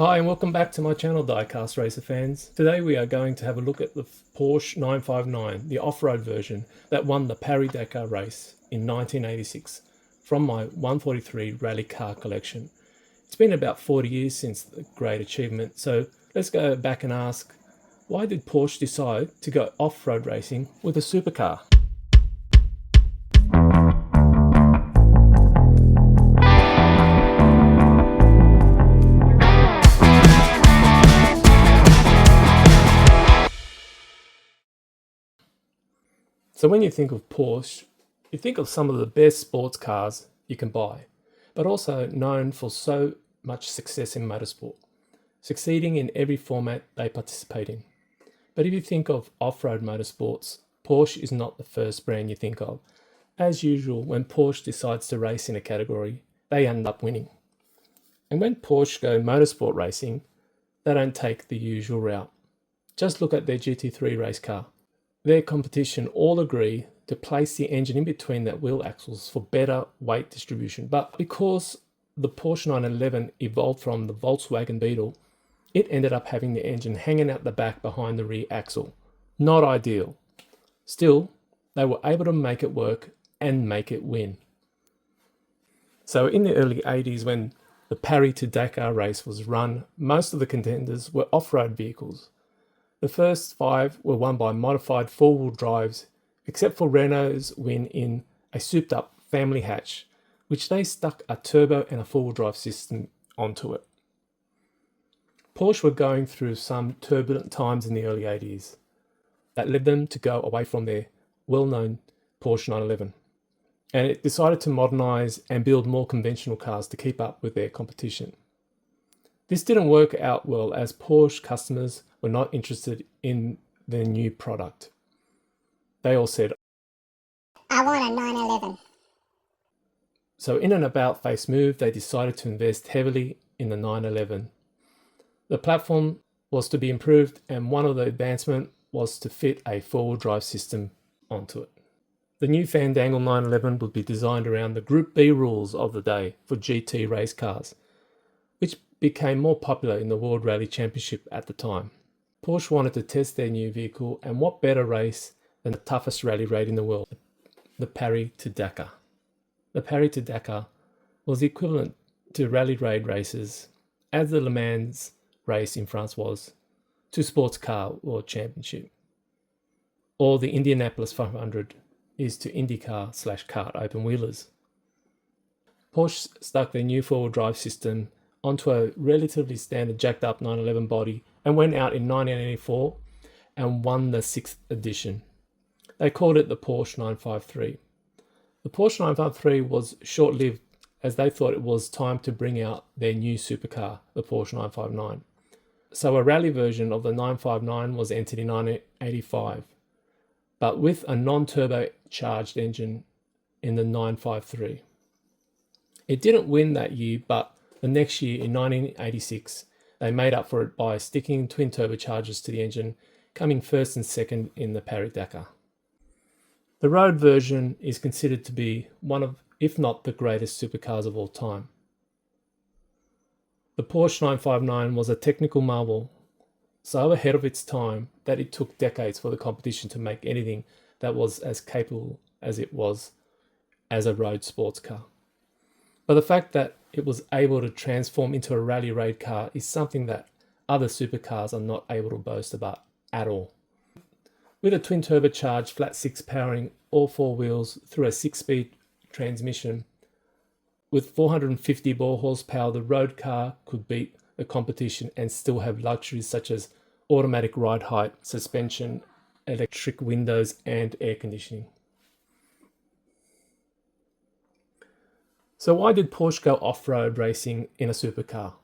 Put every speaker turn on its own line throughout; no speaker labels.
Hi and welcome back to my channel, Diecast Racer fans. Today we are going to have a look at the Porsche 959, the off-road version that won the Paris-Dakar race in 1986 from my 143 rally car collection. It's been about 40 years since the great achievement, so let's go back and ask, why did Porsche decide to go off-road racing with a supercar? So when you think of Porsche, you think of some of the best sports cars you can buy, but also known for so much success in motorsport, succeeding in every format they participate in. But if you think of off-road motorsports, Porsche is not the first brand you think of. As usual, when Porsche decides to race in a category, they end up winning. And when Porsche go motorsport racing, they don't take the usual route. Just look at their GT3 race car. Their competition all agree to place the engine in between their wheel axles for better weight distribution. But because the Porsche 911 evolved from the Volkswagen Beetle, it ended up having the engine hanging out the back behind the rear axle. Not ideal. Still, they were able to make it work and make it win. So in the early 80s, when the Paris to Dakar race was run, most of the contenders were off-road vehicles. The first 5 were won by modified four-wheel drives, except for Renault's win in a souped-up family hatch, which they stuck a turbo and a four-wheel drive system onto it. Porsche were going through some turbulent times in the early 80s that led them to go away from their well-known Porsche 911, and it decided to modernize and build more conventional cars to keep up with their competition. This didn't work out well as Porsche customers were not interested in their new product. They all said,
I want a 911.
So in an about-face move, they decided to invest heavily in the 911. The platform was to be improved, and one of the advancements was to fit a four-wheel drive system onto it. The new Fandangle 911 would be designed around the Group B rules of the day for GT race cars, which became more popular in the World Rally Championship at the time. Porsche wanted to test their new vehicle, and what better race than the toughest rally raid in the world, the Paris to Dakar. The Paris to Dakar was the equivalent to rally raid races, as the Le Mans race in France was to sports car world championship, or the Indianapolis 500 is to IndyCar/kart open wheelers. Porsche stuck their new four-wheel drive system onto a relatively standard jacked up 911 body and went out in 1984 and won the 6th edition. They called it the Porsche 953. The Porsche 953 was short-lived as they thought it was time to bring out their new supercar, the Porsche 959. So a rally version of the 959 was entered in 1985, but with a non-turbocharged engine in the 953. It didn't win that year, but the next year, in 1986, they made up for it by sticking twin turbochargers to the engine, coming first and second in the Paris-Dakar. The road version is considered to be one of, if not the greatest supercars of all time. The Porsche 959 was a technical marvel, so ahead of its time that it took decades for the competition to make anything that was as capable as it was as a road sports car. But the fact that it was able to transform into a rally raid car is something that other supercars are not able to boast about at all. With a twin turbocharged flat six powering all four wheels through a 6-speed transmission, with 450 ball horsepower, the road car could beat the competition and still have luxuries such as automatic ride height, suspension, electric windows, and air conditioning. So why did Porsche go off-road racing in a supercar?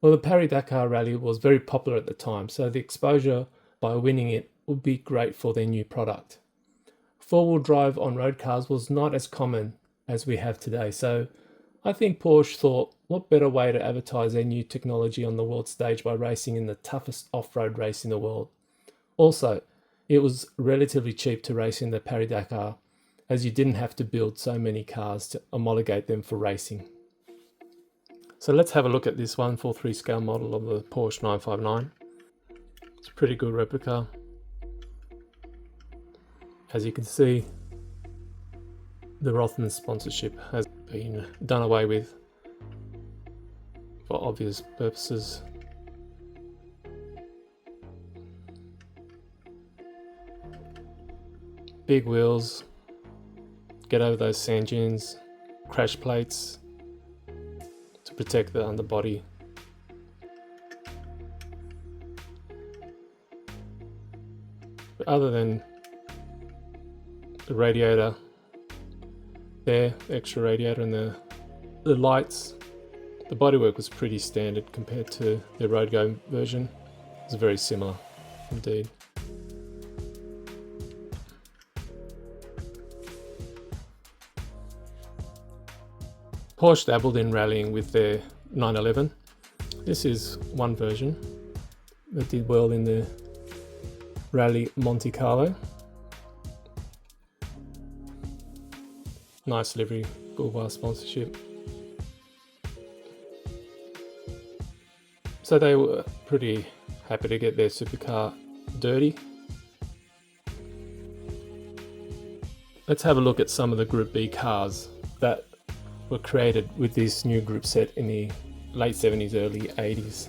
Well, the Paris-Dakar rally was very popular at the time, so the exposure by winning it would be great for their new product. Four-wheel drive on road cars was not as common as we have today, so I think Porsche thought, what better way to advertise their new technology on the world stage by racing in the toughest off-road race in the world. Also, it was relatively cheap to race in the Paris-Dakar, as you didn't have to build so many cars to homologate them for racing. So let's have a look at this 1/4/3 scale model of the Porsche 959. It's a pretty good replica. As you can see, the Rothman sponsorship has been done away with for obvious purposes. Big wheels, get over those sand dunes, crash plates to protect the underbody. But other than the radiator there, extra radiator, and the lights, the bodywork was pretty standard compared to the road go version. It was very similar indeed. Porsche dabbled in rallying with their 911. This is one version that did well in the Rally Monte Carlo. Nice livery, Boulevard sponsorship. So they were pretty happy to get their supercar dirty. Let's have a look at some of the Group B cars that were created with this new group set in the late 70s, early 80s.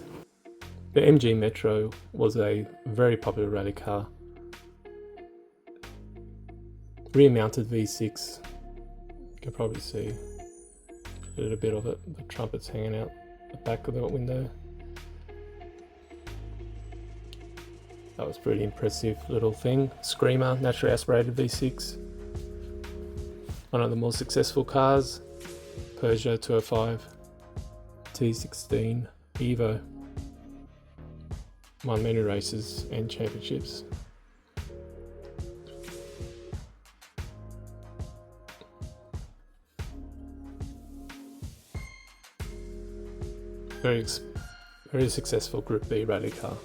The MG Metro was a very popular rally car. Rear mounted V6. You can probably see a little bit of it, the trumpets hanging out the back of the window. That was pretty impressive little thing. Screamer, naturally aspirated V6. One of the more successful cars. Peugeot 205 T16 Evo. Won many races and championships. Very successful Group B rally car.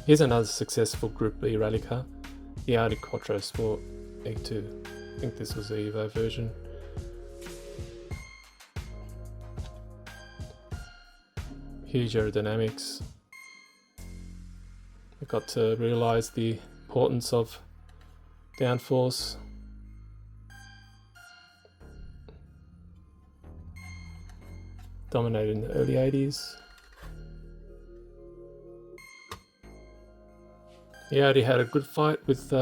Here's another successful Group B rally car, the Audi Quattro Sport E2. I think this was the Evo version. Huge aerodynamics. I got to realise the importance of downforce. Dominated in the early 80s. The Audi had a good fight with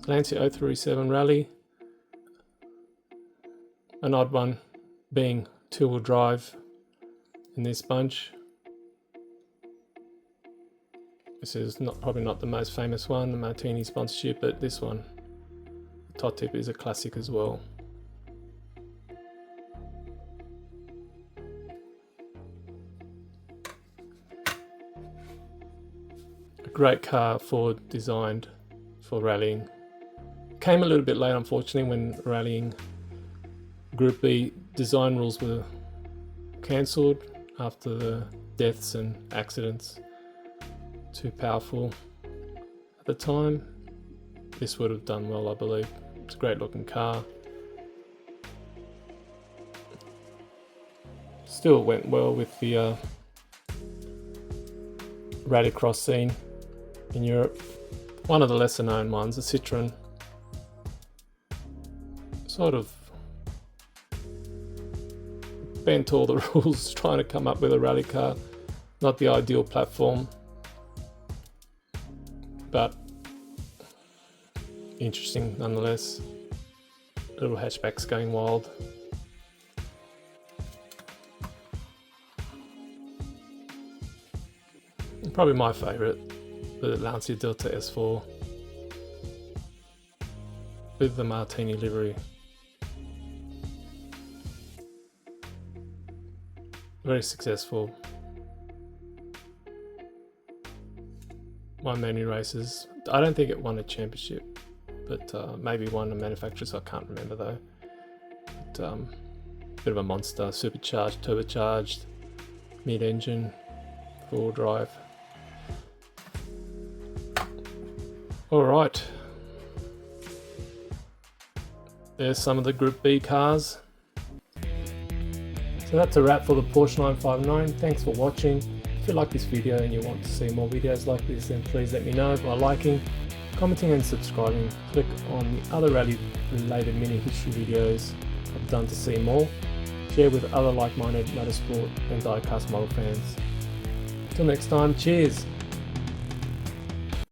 Lancia 037 Rally. An odd one being two-wheel drive in this bunch. This is probably not the most famous one, the Martini sponsorship, but this one, the top tip, is a classic as well. A great car Ford designed for rallying. Came a little bit late, unfortunately, when rallying Group B design rules were cancelled after the deaths and accidents. Too powerful at the time. This would have done well, I believe. It's a great looking car. Still went well with the rallycross scene in Europe. One of the lesser known ones, the Citroen, sort of bent all the rules trying to come up with a rally car. Not the ideal platform, but interesting nonetheless. Little hatchbacks going wild. And probably my favourite, the Lancia Delta S4 with the Martini livery. Very successful. Won many races. I don't think it won a championship, but maybe won a manufacturer's. I can't remember though. But bit of a monster. Supercharged, turbocharged, mid-engine, four-wheel drive. All right. There's some of the Group B cars. So that's a wrap for the Porsche 959. Thanks for watching. If you like this video and you want to see more videos like this, then please let me know by liking, commenting and subscribing. Click on the other rally related mini history videos I've done to see more. Share with other like-minded motorsport and diecast model fans. Until next time, cheers!